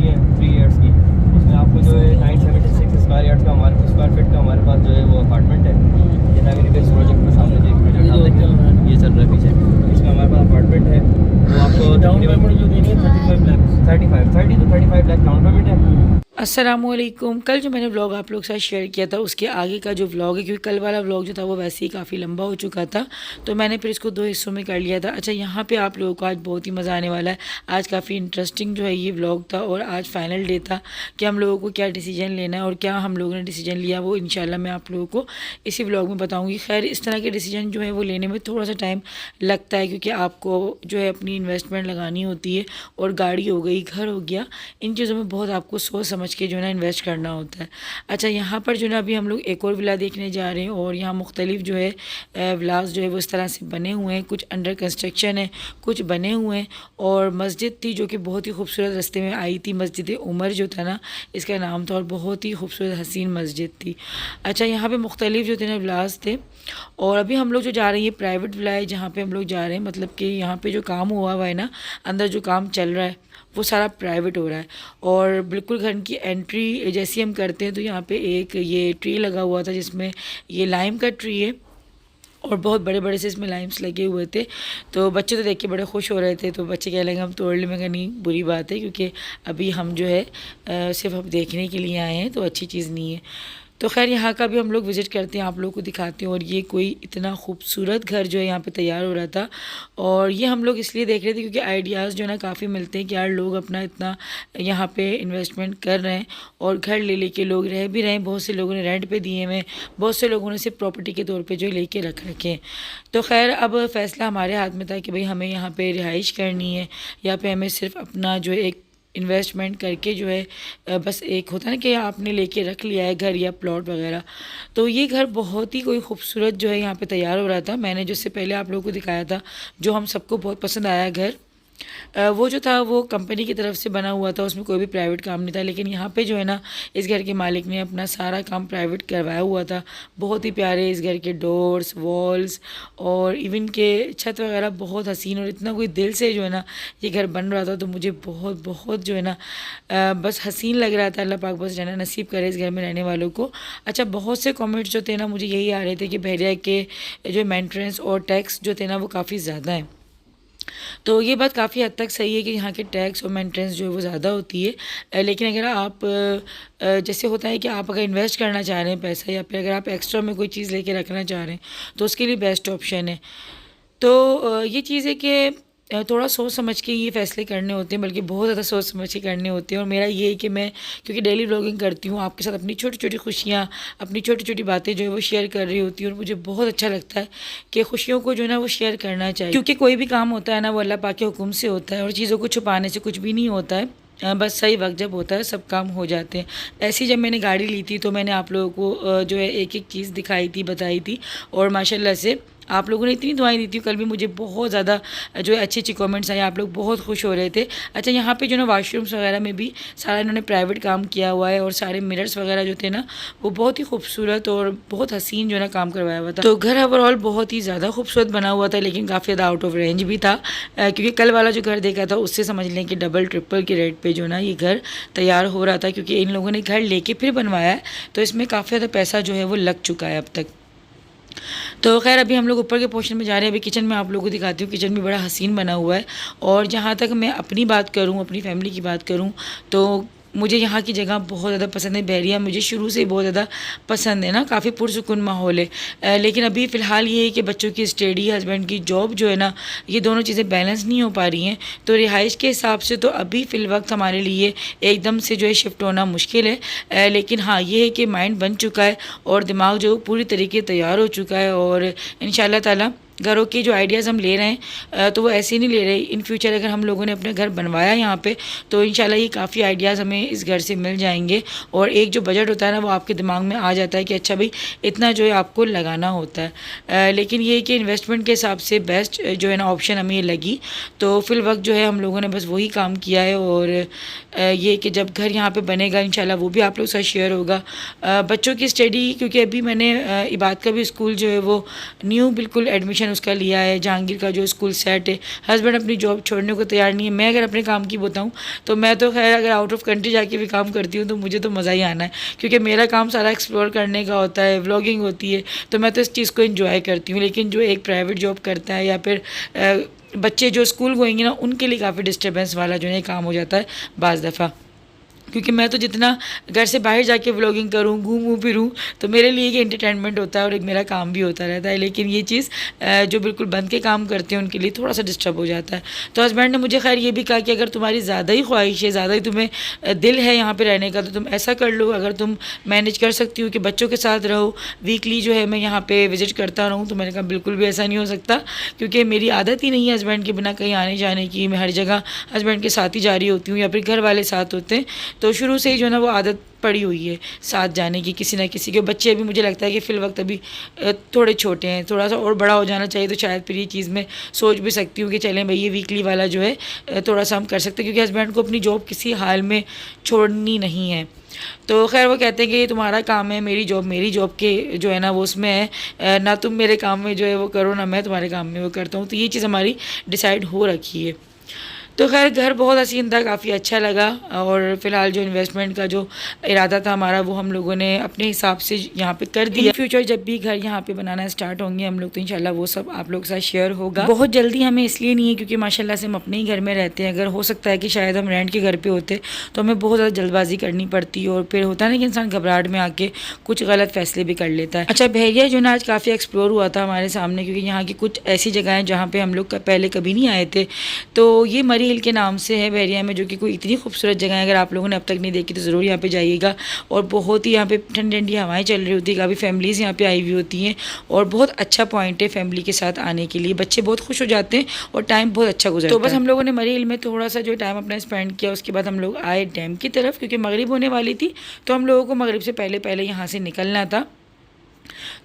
है 3 ईयर्स की, उसमें आपको जो है 976 स्क्वायर यार्ड का स्क्वायर फीट का हमारे पास जो है वो अपार्टमेंट है। ये नागरिक प्रोजेक्ट के सामने जो एक प्रोजेक्ट आप देखें, ये चल रहा है पीछे, इसमें हमारे पास अपार्टमेंट है। वो आपको डाउन पेमेंट जो देनी है 35 lakh 30 to 35 lakh down payment है। अस्सलामुअलैकुम। कल जो मैंने व्लॉग आप लोग के साथ शेयर किया था उसके आगे का जो व्लॉग है, क्योंकि कल वाला व्लॉग जो था वो वैसे ही काफ़ी लंबा हो चुका था, तो मैंने फिर इसको 2 हिस्सों में कर लिया था। अच्छा, यहाँ पे आप लोगों को आज बहुत ही मज़ा आने वाला है। आज काफ़ी इंटरेस्टिंग जो है ये व्लॉग था और आज फाइनल डे था कि हम लोगों को क्या डिसीजन लेना है और क्या हम लोगों ने डिसीजन लिया वो इंशाल्लाह मैं आप लोगों को इसी व्लॉग में बताऊँगी। खैर, इस तरह के डिसीजन जो है वो लेने में थोड़ा सा टाइम लगता है, क्योंकि आपको जो है अपनी इन्वेस्टमेंट लगानी होती है, और गाड़ी हो गई, घर हो गया, इन चीज़ों में बहुत आपको सोच समझ के जो है ना इन्वेस्ट करना होता है। अच्छा, यहाँ पर जो है ना अभी हम लोग एक और विला देखने जा रहे हैं, और यहाँ मुख्तलिफ जो है विलास जो है वो इस तरह से बने हुए हैं, कुछ अंडर कंस्ट्रक्शन है, कुछ बने हुए हैं। और मस्जिद थी जो कि बहुत ही खूबसूरत रास्ते में आई थी, मस्जिद उमर जो था ना इसका नाम था, और बहुत ही खूबसूरत हसीन मस्जिद थी। अच्छा, यहाँ पे मुख्तलिफ जो थे ना विलास थे, और अभी हम लोग जो जा रहे हैं ये प्राइवेट विला है जहाँ पे हम लोग जा रहे हैं, मतलब कि यहाँ पे जो काम हुआ है ना, अंदर जो काम चल रहा है वो सारा प्राइवेट हो रहा है। और बिल्कुल घर की एंट्री जैसी हम करते हैं तो यहाँ पे एक ये ट्री लगा हुआ था, जिसमें ये लाइम का ट्री है, और बहुत बड़े बड़े से इसमें लाइम्स लगे हुए थे। तो बच्चे तो देख के बड़े खुश हो रहे थे, तो बच्चे कह लगे हम तोड़ ले। मैं कहा नहीं, बुरी बात है, क्योंकि अभी हम जो है सिर्फ हम देखने के लिए आए हैं, तो अच्छी चीज़ नहीं है। तो खैर, यहाँ का भी हम लोग विज़िट करते हैं, आप लोगों को दिखाते हैं। और ये कोई इतना खूबसूरत घर जो है यहाँ पे तैयार हो रहा था, और ये हम लोग इसलिए देख रहे थे क्योंकि आइडियाज़ जो है ना काफ़ी मिलते हैं कि यार लोग अपना इतना यहाँ पे इन्वेस्टमेंट कर रहे हैं, और घर ले लेके लोग रह भी रहे हैं। बहुत से लोगों ने रेंट पे दिए हुए, बहुत से लोगों ने सिर्फ प्रॉपर्टी के तौर पर जो लेके रख रखे हैं। तो खैर, अब फ़ैसला हमारे हाथ में था कि भाई हमें यहाँ पर रिहाइश करनी है, या फिर हमें सिर्फ अपना जो है एक इन्वेस्टमेंट करके जो है बस एक होता है ना कि आपने लेके रख लिया है घर या प्लॉट वगैरह। तो ये घर बहुत ही कोई खूबसूरत जो है यहाँ पे तैयार हो रहा था। मैंने जिससे पहले आप लोगों को दिखाया था, जो हम सबको बहुत पसंद आया घर, वो जो था वो कंपनी की तरफ से बना हुआ था, उसमें कोई भी प्राइवेट काम नहीं था। लेकिन यहाँ पे जो है ना इस घर के मालिक ने अपना सारा काम प्राइवेट करवाया हुआ था। बहुत ही प्यारे इस घर के डोर्स, वॉल्स, और इवन के छत वगैरह बहुत हसीन, और इतना कोई दिल से जो है ना ये घर बन रहा था, तो मुझे बहुत बहुत जो है ना बस हसीन लग रहा था। अल्लाह पाक बस रहना नसीब करे इस घर में रहने वालों को। अच्छा, बहुत से कमेंट्स जो थे ना मुझे यही आ रहे थे कि बहरिया के जो मेंटेनेंस और टैक्स जो थे ना वो काफ़ी ज़्यादा हैं। तो ये बात काफ़ी हद तक सही है कि यहाँ के टैक्स और मेंटेनेंस जो है वो ज़्यादा होती है। लेकिन अगर आप जैसे होता है कि आप अगर इन्वेस्ट करना चाह रहे हैं पैसा, या फिर अगर आप एक्स्ट्रा में कोई चीज़ लेके रखना चाह रहे हैं, तो उसके लिए बेस्ट ऑप्शन है। तो ये चीज़ है कि थोड़ा सोच समझ के ये फ़ैसले करने होते हैं, बल्कि बहुत ज़्यादा सोच समझ के करने होते हैं। और मेरा ये है कि मैं क्योंकि डेली व्लॉगिंग करती हूँ, आपके साथ अपनी छोटी छोटी खुशियाँ, अपनी छोटी छोटी बातें जो है वो शेयर कर रही होती हूँ, और मुझे बहुत अच्छा लगता है कि खुशियों को जो है ना वो शेयर करना चाहिए। क्योंकि कोई भी काम होता है ना वो अल्लाह पाक के हुक्म से होता है, और चीज़ों को छुपाने से कुछ भी नहीं होता है। बस सही वक्त जब होता है सब काम हो जाते हैं। ऐसे ही जब मैंने गाड़ी ली थी तो मैंने आप लोगों को जो है एक एक चीज़ दिखाई थी, बताई थी, और माशाल्लाह से आप लोगों ने इतनी दुआएं दी थी। कल भी मुझे बहुत ज़्यादा जो है अच्छी अच्छी कमेंट्स आए, आप लोग बहुत खुश हो रहे थे। अच्छा, यहाँ पे जो ना वाशरूम्स वगैरह में भी सारा इन्होंने प्राइवेट काम किया हुआ है, और सारे मिरर्स वगैरह जो थे ना वो बहुत ही खूबसूरत और बहुत हसीन जो है ना काम करवाया हुआ था। तो घर ओवरऑल बहुत ही ज़्यादा खूबसूरत बना हुआ था, लेकिन काफ़ी ज़्यादा आउट ऑफ रेंज भी था, क्योंकि कल वाला जो घर देखा था उससे समझ लें कि डबल ट्रिपल के रेट पर जो ना ये घर तैयार हो रहा था, क्योंकि इन लोगों ने घर लेके फिर बनवाया है, तो इसमें काफ़ी ज़्यादा पैसा जो है वो लग चुका है अब तक। तो खैर, अभी हम लोग ऊपर के पोर्शन में जा रहे हैं। अभी किचन में आप लोगों को दिखाती हूँ। किचन भी बड़ा हसीन बना हुआ है, और जहाँ तक मैं अपनी बात करूँ, अपनी फैमिली की बात करूँ, तो मुझे यहाँ की जगह बहुत ज़्यादा पसंद है। बहरिया मुझे शुरू से ही बहुत ज़्यादा पसंद है ना, काफ़ी पुरसुकून माहौल है। लेकिन अभी फ़िलहाल ये है कि बच्चों की स्टडी, हस्बैंड की जॉब जो है ना, ये दोनों चीज़ें बैलेंस नहीं हो पा रही हैं। तो रिहाइश के हिसाब से तो अभी फ़िल वक्त हमारे लिए एकदम से जो है शिफ्ट होना मुश्किल है। लेकिन हाँ, ये है कि माइंड बन चुका है, और दिमाग जो पूरी तरीके तैयार हो चुका है, और इंशाल्लाह ताला घरों के जो आइडियाज़ हम ले रहे हैं तो वो ऐसे ही नहीं ले रहे। इन फ्यूचर अगर हम लोगों ने अपना घर बनवाया यहाँ पे, तो इंशाल्लाह ये काफ़ी आइडियाज़ हमें इस घर से मिल जाएंगे। और एक जो बजट होता है ना वो आपके दिमाग में आ जाता है कि अच्छा भाई इतना जो है आपको लगाना होता है। लेकिन ये कि इन्वेस्टमेंट के हिसाब से बेस्ट जो है ना ऑप्शन हमें ये लगी, तो फिल वक्त जो है हम लोगों ने बस वही काम किया है। और ये कि जब घर यहाँ पर बनेगा इंशाल्लाह वो भी आप लोग साथ शेयर होगा। बच्चों की स्टडी, क्योंकि अभी मैंने इबाद का भी स्कूल जो है वो न्यू बिल्कुल एडमिशन एडमिशन उसका लिया है, जहांगीर का जो स्कूल सेट है। हस्बैंड अपनी जॉब छोड़ने को तैयार नहीं है। मैं अगर अपने काम की बताऊँ तो मैं तो खैर अगर आउट ऑफ कंट्री जाके भी काम करती हूँ तो मुझे तो मज़ा ही आना है, क्योंकि मेरा काम सारा एक्सप्लोर करने का होता है, व्लॉगिंग होती है, तो मैं तो इस चीज़ को एंजॉय करती हूँ। लेकिन जो एक प्राइवेट जॉब करता है या फिर बच्चे जो स्कूल गोएंगे ना, उनके लिए काफ़ी डिस्टर्बेंस वाला जो है काम हो जाता है बाज़ दफ़ा, क्योंकि मैं तो जितना घर से बाहर जाके व्लॉगिंग करूँ, घूमूँ फिरूँ, तो मेरे लिए एक एंटरटेनमेंट होता है और एक मेरा काम भी होता रहता है। लेकिन ये चीज़ जो बिल्कुल बंद के काम करते हैं उनके लिए थोड़ा सा डिस्टर्ब हो जाता है। तो हस्बैंड ने मुझे खैर ये भी कहा कि अगर तुम्हारी ज़्यादा ही ख्वाहिश है, ज़्यादा ही तुम्हें दिल है यहाँ पर रहने का, तो तुम ऐसा कर लो, अगर तुम मैनेज कर सकती हो कि बच्चों के साथ रहो, वीकली जो है मैं यहाँ पर विज़िट करता रहूँ। तो मैंने कहा बिल्कुल भी ऐसा नहीं हो सकता, क्योंकि मेरी आदत ही नहीं है हस्बैंड के बिना कहीं आने जाने की। मैं हर जगह हस्बैंड के साथ ही जा रही होती हूँ या फिर घर वाले साथ होते हैं, तो शुरू से ही जो है ना वो आदत पड़ी हुई है साथ जाने की किसी ना किसी के। बच्चे अभी मुझे लगता है कि फ़िल वक्त अभी थोड़े छोटे हैं, थोड़ा सा और बड़ा हो जाना चाहिए, तो शायद फिर ये चीज़ मैं सोच भी सकती हूँ कि चलें भाई ये वीकली वाला जो है थोड़ा सा हम कर सकते हैं, क्योंकि हस्बैंड को अपनी जॉब किसी हाल में छोड़नी नहीं है। तो खैर वो कहते हैं कि ये तुम्हारा काम है, मेरी जॉब के जो है ना वो उसमें है, ना तुम मेरे काम में जो है वो करो, ना मैं तुम्हारे काम में वो करता हूँ। तो ये चीज़ हमारी डिसाइड हो रखी है। तो खैर घर बहुत हसीन था, काफ़ी अच्छा लगा। और फ़िलहाल जो इन्वेस्टमेंट का जो इरादा था हमारा, वो हम लोगों ने अपने हिसाब से यहाँ पे कर दिया। फ्यूचर जब भी घर यहाँ पे बनाना स्टार्ट होंगे हम लोग, तो इंशाल्लाह वो सब आप लोग के साथ शेयर होगा। बहुत जल्दी हमें इसलिए नहीं है क्योंकि माशाल्लाह से हम अपने ही घर में रहते हैं। अगर हो सकता है कि शायद हम रेंट के घर पर होते तो हमें बहुत ज़्यादा जल्दबाजी करनी पड़ती है, और फिर होता है ना कि इंसान घबराहट में आके कुछ गलत फैसले भी कर लेता है। अच्छा, बहरिया जो ना आज काफ़ी एक्सप्लोर हुआ था हमारे सामने, क्योंकि यहाँ की कुछ ऐसी जगह हैं जहाँ पर हम लोग पहले कभी नहीं आए थे। तो ये मरी हिल के नाम से है बहरिया में, जो कि कोई इतनी खूबसूरत जगह है। अगर आप लोगों ने अब तक नहीं देखी तो ज़रूर यहाँ पे जाइएगा। और बहुत ही यहाँ पे ठंडी ठंडी हवाएं चल रही होती है, काफ़ी फैमिलीज़ यहाँ पे आई हुई होती हैं, और बहुत अच्छा पॉइंट है फैमिली के साथ आने के लिए। बच्चे बहुत खुश हो जाते हैं और टाइम बहुत अच्छा गुजरता है। तो बस हम लोगों ने मरी हिल में थोड़ा सा जो टाइम अपना स्पेंड किया, उसके बाद हम लोग आए डैम की तरफ, क्योंकि मगरिब होने वाली थी, तो हम लोगों को मगरिब से पहले यहाँ से निकलना था।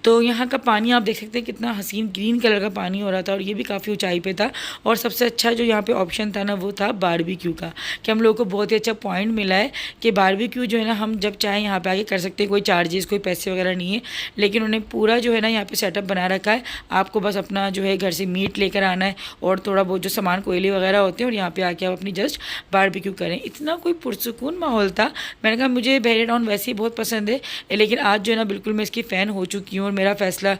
तो यहाँ का पानी आप देख सकते हैं कितना हसीन ग्रीन कलर का पानी हो रहा था, और ये भी काफ़ी ऊंचाई पे था। और सबसे अच्छा जो यहाँ पे ऑप्शन था ना, वो था बारबेक्यू का, कि हम लोगों को बहुत ही अच्छा पॉइंट मिला है कि बारबेक्यू जो है ना हम जब चाहें यहाँ पे आके कर सकते हैं। कोई चार्जेस, कोई पैसे वगैरह नहीं है, लेकिन उन्हें पूरा जो है ना यहाँ पे सेटअप बना रखा है। आपको बस अपना जो है घर से मीट लेकर आना है और थोड़ा बहुत जो सामान कोयले वगैरह होते हैं, और यहाँ पे आके आप अपनी जस्ट बारबेक्यू करें। इतना कोई पुरसुकून माहौल था। मैंने कहा मुझे बहरिया टाउन वैसे ही बहुत पसंद है, लेकिन आज जो है ना बिल्कुल मैं इसकी फ़ैन हो चुकी हूँ, और मेरा फ़ैसला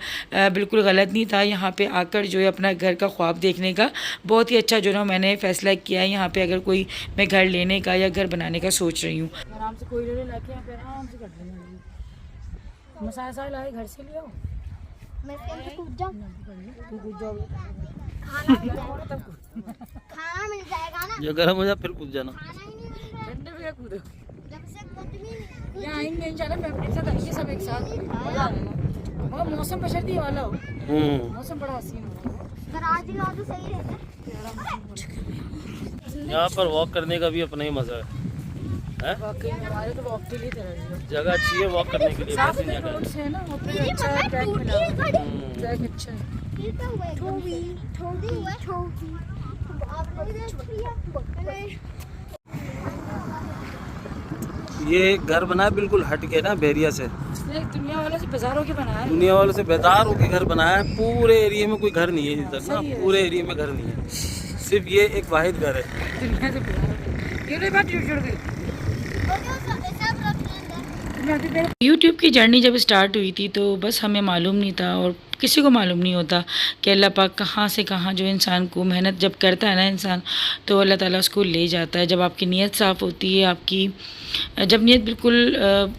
बिल्कुल गलत नहीं था। यहाँ पे आकर जो है अपना घर का ख्वाब देखने का बहुत ही अच्छा जो है मैंने फ़ैसला किया है। यहाँ पे अगर कोई मैं घर लेने का या घर बनाने का सोच रही हूँ, आराम से कोई ले लाके यहाँ पे आराम से कर लेंगे। मसाला लाए घर से ले आओ, मैं इसके अंदर कूद जाऊं, तू कूद जाओ, खाना मिल जाएगा ना। ये गर्म हो जाए फिर कूद जाना। खाना ही नहीं मिल रहा ठंडे में कूदो। जब से कूद नहीं यहाँ आएंगे इंशाल्लाह, फैमिली के साथ आएंगे सब एक साथ, मजा आएगा। मगर मौसम बशर्ती वाला हो, मौसम बड़ा हसीन हो रहा है। पर आज ही तो सही रहता है। यहाँ पर वॉक करने का भी अपना ही मजा है। वाकई में हमारे तो वॉक के लिए तरह जगह अच्छी है वॉक करने के लिए। साफ बेहतरीन सुथरे जगह है। रोड्स है ना, वहाँ पे अच्छा ट्रैक मिला हुआ है। ट्रैक अच्छा है। ये तो हुआ थोड़ी आप ये घर बना है बिल्कुल हट के ना बहरिया से, इसने दुनिया वालों से बाजारों के बनाया है। दुनिया वालों से बेदार होकर घर बनाया है। पूरे एरिया में कोई घर नहीं है इधर ना, सही है। पूरे एरिया में घर नहीं है, सिर्फ ये एक वाहिद घर है। दुनिया से बाजार। ये बात जुड़ गई। यूट्यूब की जर्नी जब स्टार्ट हुई थी तो बस हमें मालूम नहीं था, और किसी को मालूम नहीं होता कि अल्लाह पाक कहाँ से कहाँ जो इंसान को मेहनत जब करता है ना इंसान, तो अल्लाह ताला उसको ले जाता है। जब आपकी नीयत साफ़ होती है, आपकी जब नीयत बिल्कुल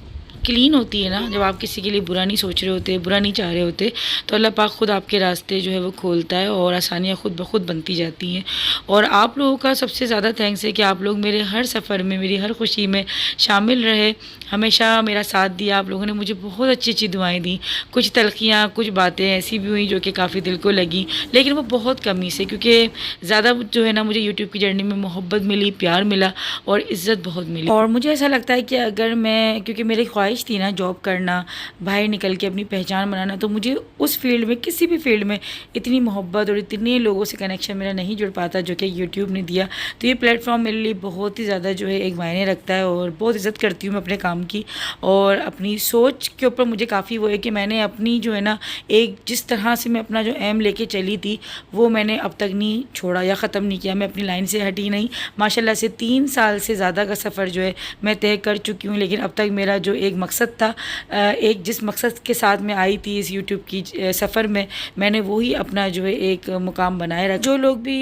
क्लीन होती है ना, जब आप किसी के लिए बुरा नहीं सोच रहे होते, बुरा नहीं चाह रहे होते, तो अल्लाह पाक खुद आपके रास्ते जो है वो खोलता है, और आसानियाँ खुद ब खुद बनती जाती हैं। और आप लोगों का सबसे ज़्यादा थैंक्स है कि आप लोग मेरे हर सफ़र में, मेरी हर खुशी में शामिल रहे, हमेशा मेरा साथ दिया। आप लोगों ने मुझे बहुत अच्छी अच्छी दुआएं दी। कुछ तलखियाँ, कुछ बातें ऐसी भी हुई जो कि काफ़ी दिल को लगी, लेकिन वो बहुत कमी से, क्योंकि ज़्यादा जो है ना मुझे यूट्यूब की जर्नी में मोहब्बत मिली, प्यार मिला और इज़्ज़त बहुत मिली। और मुझे ऐसा लगता है कि अगर मैं, क्योंकि मेरी ख्वाहिश ख्वाहिश थी ना जॉब करना, बाहर निकल के अपनी पहचान बनाना, तो मुझे उस फील्ड में, किसी भी फील्ड में इतनी मोहब्बत और इतने लोगों से कनेक्शन मेरा नहीं जुड़ पाता जो कि यूट्यूब ने दिया। तो ये प्लेटफॉर्म मेरे लिए बहुत ही ज़्यादा जो है एक मायने रखता है और बहुत इज़्ज़त करती हूँ मैं अपने काम की। और अपनी सोच के ऊपर मुझे काफ़ी वो है कि मैंने अपनी जो है ना, एक जिस तरह से मैं अपना जो एम लेके चली थी वो मैंने अब तक नहीं छोड़ा या ख़त्म नहीं किया। मैं अपनी लाइन से हटी नहीं। माशाल्लाह से 3 साल से ज़्यादा का सफ़र जो है मैं तय कर चुकी हूँ, लेकिन अब तक मेरा जो एक मकसद था, एक जिस मकसद के साथ मैं आई थी इस यूट्यूब की सफ़र में, मैंने वही अपना जो है एक मुकाम बनाए रखा। जो लोग भी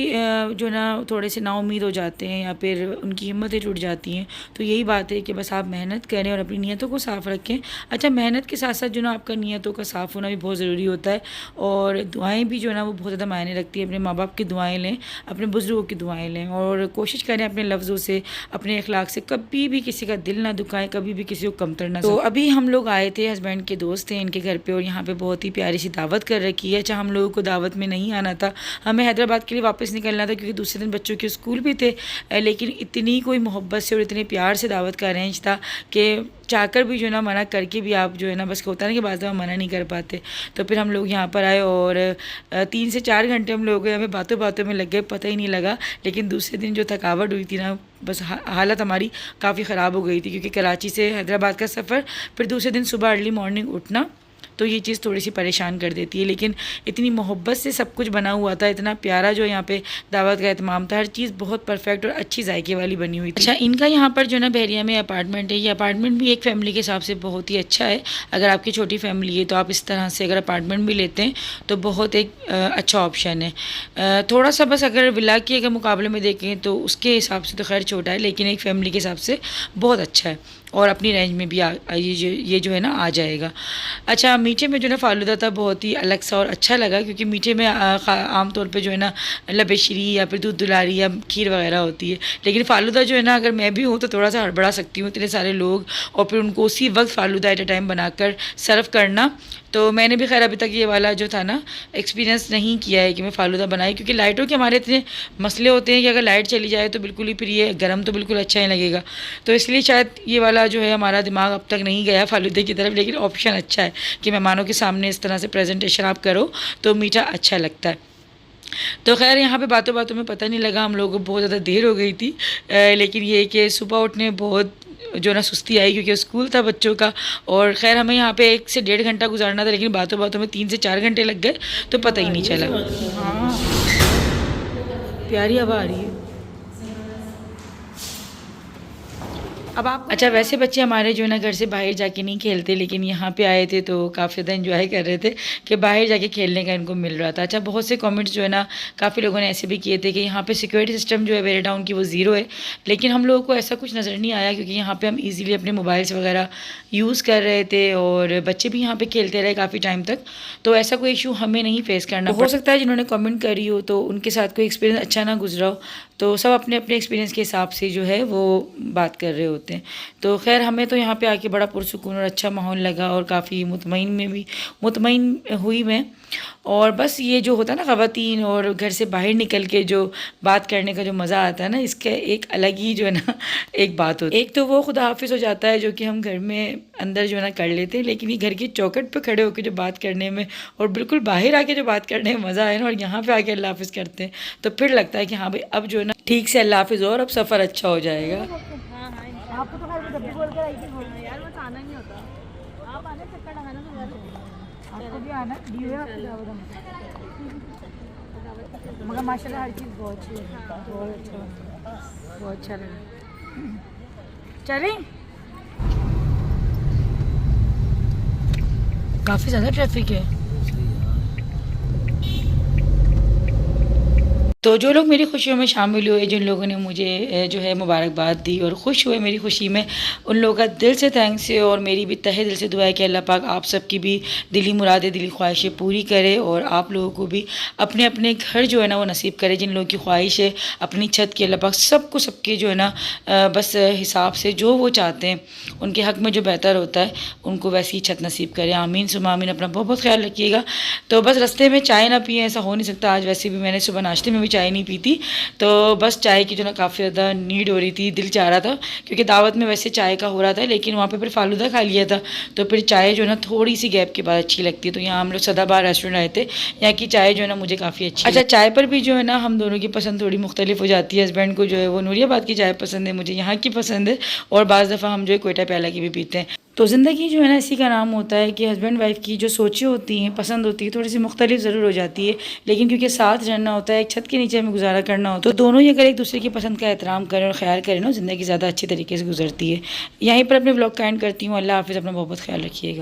जो ना थोड़े से नाउम्मीद हो जाते हैं या फिर उनकी हिम्मतें टूट जाती हैं, तो यही बात है कि बस आप मेहनत करें और अपनी नीयतों को साफ़ रखें। अच्छा, मेहनत के साथ साथ जो ना आपका नीयतों का साफ़ होना भी बहुत ज़रूरी होता है। और दुआएं भी जो है ना वो बहुत ज़्यादा मायने रखती है। अपने माँ बाप की दुआएं लें, अपने बुज़ुर्गों की दुआएं लें और कोशिश करें अपने लफ्ज़ों से, अपने अखलाक से कभी भी किसी का दिल ना दुखाएं, कभी भी किसी को कमतर ना। तो अभी हम लोग आए थे, हस्बैंड के दोस्त थे इनके घर पे, और यहाँ पे बहुत ही प्यारी सी दावत कर रखी है। अच्छा, हम लोगों को दावत में नहीं आना था, हमें हैदराबाद के लिए वापस निकलना था क्योंकि दूसरे दिन बच्चों के स्कूल भी थे, लेकिन इतनी कोई मोहब्बत से और इतने प्यार से दावत का अरेंज था कि चाहकर भी जो है ना, मना करके भी आप जो है ना, बस होता है ना कि बाद में मना नहीं कर पाते। तो फिर हम लोग यहाँ पर आए और 3 से 4 घंटे हम लोग हमें बातों बातों में लग गए, पता ही नहीं लगा। लेकिन दूसरे दिन जो थकावट हुई थी ना, बस हालत हमारी काफ़ी ख़राब हो गई थी क्योंकि कराची से हैदराबाद का सफ़र, फिर दूसरे दिन सुबह अर्ली मॉर्निंग उठना, तो ये चीज़ थोड़ी सी परेशान कर देती है। लेकिन इतनी मोहब्बत से सब कुछ बना हुआ था, इतना प्यारा जो यहाँ पे दावत का एहतमाम था, हर चीज़ बहुत परफेक्ट और अच्छी जायके वाली बनी हुई थी। अच्छा, इनका यहाँ पर जो ना बहरिया में अपार्टमेंट है, ये अपार्टमेंट भी एक फ़ैमिली के हिसाब से बहुत ही अच्छा है। अगर आपकी छोटी फैमिली है तो आप इस तरह से अगर अपार्टमेंट भी लेते हैं तो बहुत एक अच्छा ऑप्शन है। थोड़ा सा बस अगर विला के अगर मुकाबले में देखें तो उसके हिसाब से तो खैर छोटा है, लेकिन एक फ़ैमिली के हिसाब से बहुत अच्छा है और अपनी रेंज में भी ये जो है ना आ जाएगा। अच्छा, मीठे में जो ना फालूदा था बहुत ही अलग सा और अच्छा लगा क्योंकि मीठे में आम तौर पे जो है ना लबेशरी या फिर दूध दुलारी या खीर वगैरह होती है, लेकिन फालूदा जो है ना, अगर मैं भी हूँ तो थोड़ा सा हड़बड़ा सकती हूँ, इतने सारे लोग और फिर उनको उसी वक्त फालूदा एट अ टाइम बनाकर सर्व करना। तो मैंने भी खैर अभी तक ये वाला जो था ना एक्सपीरियंस नहीं किया है कि मैं फ़ालूदा बनाई, क्योंकि लाइटों के हमारे इतने मसले होते हैं कि अगर लाइट चली जाए तो बिल्कुल ही फिर ये गर्म तो बिल्कुल अच्छा ही लगेगा। तो इसलिए शायद ये वाला जो है हमारा दिमाग अब तक नहीं गया फ़ालूदे की तरफ, लेकिन ऑप्शन अच्छा है कि मेहमानों के सामने इस तरह से प्रेजेंटेशन आप करो तो मीठा अच्छा लगता है। तो खैर यहाँ पे बातों बातों में पता नहीं लगा, हम लोगों को बहुत ज़्यादा देर हो गई थी, लेकिन ये कि सुबह उठने बहुत जो ना सुस्ती आई क्योंकि स्कूल था बच्चों का, और ख़ैर हमें यहाँ पे 1 से 1.5 घंटा गुजारना था, लेकिन बातों बातों में 3 से 4 घंटे लग गए तो पता ही नहीं चला। हाँ, प्यारी हवा आ रही है। अब आप अच्छा, वैसे बच्चे हमारे जो है ना घर से बाहर जाके नहीं खेलते, लेकिन यहाँ पे आए थे तो काफ़ी ज़्यादा एंजॉय कर रहे थे कि बाहर जाके खेलने का इनको मिल रहा था। अच्छा, बहुत से कमेंट्स जो है ना काफ़ी लोगों ने ऐसे भी किए थे कि यहाँ पे सिक्योरिटी सिस्टम जो है वेरी टाउन की वो ज़ीरो है, लेकिन हम लोगों को ऐसा कुछ नज़र नहीं आया क्योंकि यहाँ पर हम ईज़िली अपने मोबाइल्स वगैरह यूज़ कर रहे थे और बच्चे भी यहाँ पर खेलते रहे काफ़ी टाइम तक, तो ऐसा कोई इशू हमें नहीं फेस करना। हो सकता है जिन्होंने कमेंट करी हो तो उनके साथ कोई एक्सपीरियंस अच्छा ना गुजरा हो, तो सब अपने अपने एक्सपीरियंस के हिसाब से जो है वो बात कर रहे होते हैं। तो खैर हमें तो यहाँ पे आके बड़ा पुरसुकून और अच्छा माहौल लगा और काफ़ी मुतमईन हुई मैं। और बस ये जो होता है ना ख़वातीन और घर से बाहर निकल के जो बात करने का जो मज़ा आता है ना, इसका एक अलग ही जो है ना एक बात होती है। एक तो वो खुदा हाफिज़ हो जाता है जो कि हम घर में अंदर जो है ना कर लेते हैं, लेकिन ये घर की चौखट पे खड़े होकर जो बात करने में और बिल्कुल बाहर आके जो बात करने में मज़ा है ना, और यहाँ पे आके अल्लाह हाफिज़ करते हैं तो फिर लगता है कि हाँ भाई अब जो है ना ठीक से अल्लाह हाफिज़ और अब सफ़र अच्छा हो जाएगा। आपको तो खैर जब भी बोल कर आई थी यार, बस आना नहीं होता, आप आने चक्कर लगाना तो घर आपको भी आना दी हुई आपकी दावत, मगर माशाल्लाह हर चीज़ बहुत अच्छी है, बहुत अच्छा लगा। चलें, काफ़ी ज़्यादा ट्रैफिक है। तो जो लोग मेरी खुशियों में शामिल हुए, जिन लोगों ने मुझे जो है मुबारकबाद दी और खुश हुए मेरी खुशी में, उन लोगों का दिल से थैंक्स है। और मेरी भी तहे दिल से दुआ है कि अल्लाह पाक आप सबकी भी दिली मुरादें, दिली ख्वाहिशें पूरी करे और आप लोगों को भी अपने अपने घर जो है ना वो नसीब करे। जिन लोगों की ख्वाहिश है अपनी छत की, अल्लाह पाक सबको सबके जो है ना बस हिसाब से जो वो चाहते हैं उनके हक़ में जो बेहतर होता है उनको वैसी ही छत नसीब करे। आमीन सुमा आमीन। अपना बहुत बहुत ख्याल रखिएगा। तो बस रास्ते में चाय ना पिए ऐसा हो नहीं सकता। आज वैसे भी मैंने सुबह नाश्ते में भी चाय नहीं पीती, तो बस चाय की जो ना काफ़ी ज़्यादा नीड हो रही थी, दिल चाह रहा था, क्योंकि दावत में वैसे चाय का हो रहा था, लेकिन वहाँ पे फिर फालूदा खा लिया था, तो फिर चाय जो है ना थोड़ी सी गैप के बाद अच्छी लगती है। तो यहाँ हम लोग सदाबहार रेस्टोरेंट आए थे, यहाँ की चाय जो है ना मुझे काफ़ी अच्छी। अच्छा, चाय पर भी जो है ना हम दोनों की पसंद थोड़ी मुख्तलिफ हो जाती है। हस्बैंड को जो है वो नूरियाबाद की चाय पसंद है, मुझे यहाँ की पसंद है, और बाज़ दफ़ा हम जो है कोयटा प्याला की भी पीते हैं। तो ज़िंदगी जो है ना इसी का नाम होता है कि हस्बैंड वाइफ की जो सोचें होती हैं, पसंद होती है, थोड़ी सी मुख्तलिफ ज़रूर हो जाती है, लेकिन क्योंकि साथ रहना होता है, एक छत के नीचे हमें गुजारा करना होता है, तो दोनों ही अगर एक दूसरे की पसंद का एहतराम करें और ख्याल करें ना, ज़िंदगी ज़्यादा अच्छी तरीके से गुजरती है। यहीं पर अपने व्लॉग का एंड करती हूँ। अल्लाह हाफ़िज़, अपना बहुत ख्याल रखिएगा।